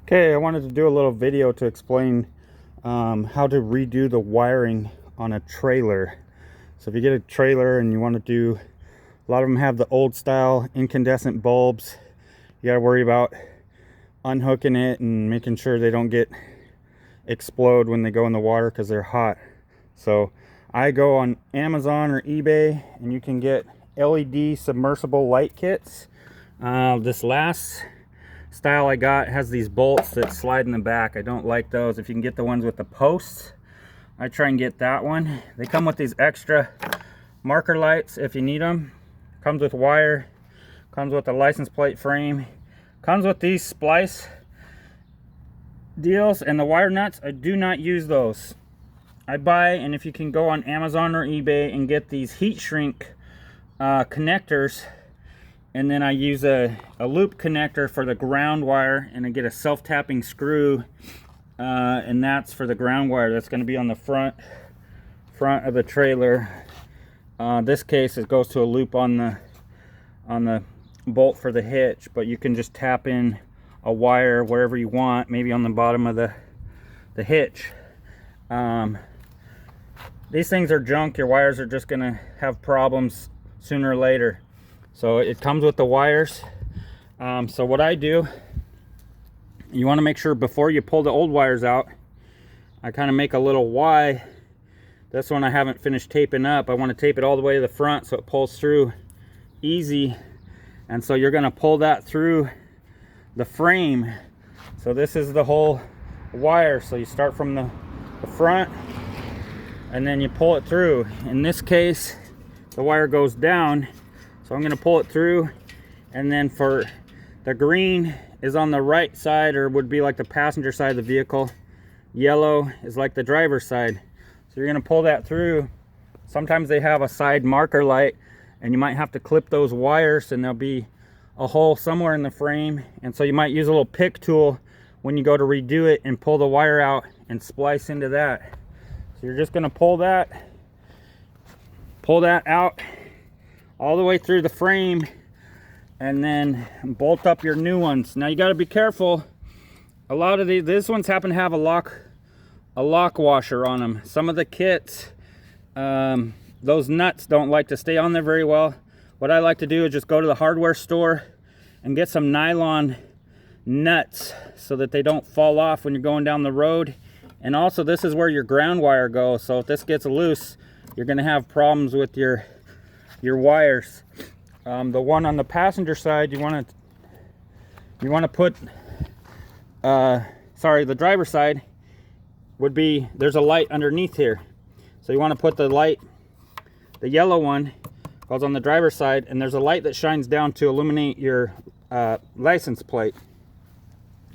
Okay, I wanted to do a little video to explain how to redo the wiring on a trailer. So if you get a trailer and you want to do, a lot of them have the old style incandescent bulbs. You got to worry about unhooking it and making sure they don't explode when they go in the water because they're hot. So I go on Amazon or eBay and you can get LED submersible light kits. This last style I got has these bolts that slide in the back. I don't like those. If you can get the ones with the posts, I try and get that one. They come with these extra marker lights if you need them. Comes with wire, comes with a license plate frame, comes with these splice deals, and the wire nuts, I do not use those. I buy, and if you can go on Amazon or eBay and get these heat shrink connectors, and then I use a loop connector for the ground wire, and I get a self-tapping screw, and that's for the ground wire. That's going to be on the front of the trailer. This case, it goes to a loop on the bolt for the hitch, but you can just tap in a wire wherever you want, maybe on the bottom of the hitch. These things are junk. Your wires are just going to have problems sooner or later. So it comes with the wires. So what I do, you want to make sure before you pull the old wires out, I kind of make a little Y. This one I haven't finished taping up. I want to tape it all the way to the front so it pulls through easy. And so you're going to pull that through the frame. So this is the whole wire. So you start from the front and then you pull it through. In this case, the wire goes down. So I'm going to pull it through, and then for the green is on the right side, or would be like the passenger side of the vehicle. Yellow is like the driver's side. So you're going to pull that through. Sometimes they have a side marker light, and you might have to clip those wires, and there'll be a hole somewhere in the frame. And so you might use a little pick tool when you go to redo it and pull the wire out and splice into that. So you're just going to pull that out all the way through the frame, and then bolt up your new ones. Now you got to be careful. A lot of these ones happen to have a lock washer on them. Some of the kits, those nuts don't like to stay on there very well. What I like to do is just go to the hardware store and get some nylon nuts so that they don't fall off when you're going down the road. And also, this is where your ground wire goes, so if this gets loose, you're going to have problems with your wires. The one on the passenger side, you want to put the driver's side would be, there's a light underneath here, so you want to put the light, the yellow one goes on the driver's side, and there's a light that shines down to illuminate your license plate.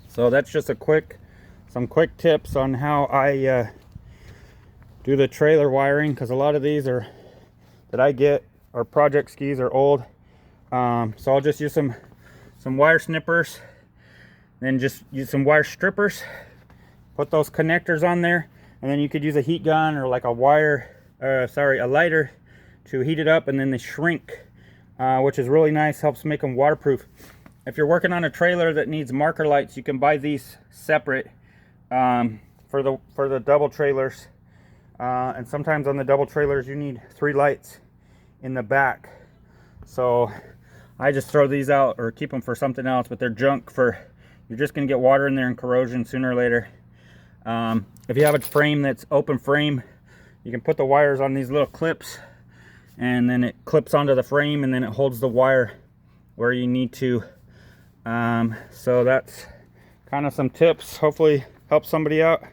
So that's just some quick tips on how I do the trailer wiring, because a lot of these that I get our project skis are old. So I'll just use some wire snippers, then just use some wire strippers, put those connectors on there, and then you could use a heat gun or like a lighter to heat it up, and then they shrink, which is really nice, helps make them waterproof. If you're working on a trailer that needs marker lights, you can buy these separate for the double trailers, and sometimes on the double trailers you need 3 lights in the back. So I just throw these out or keep them for something else, but they're junk. You're just going to get water in there and corrosion sooner or later. If you have a frame that's open frame, you can put the wires on these little clips, and then it clips onto the frame, and then it holds the wire where you need to. So that's kind of some tips, hopefully help somebody out.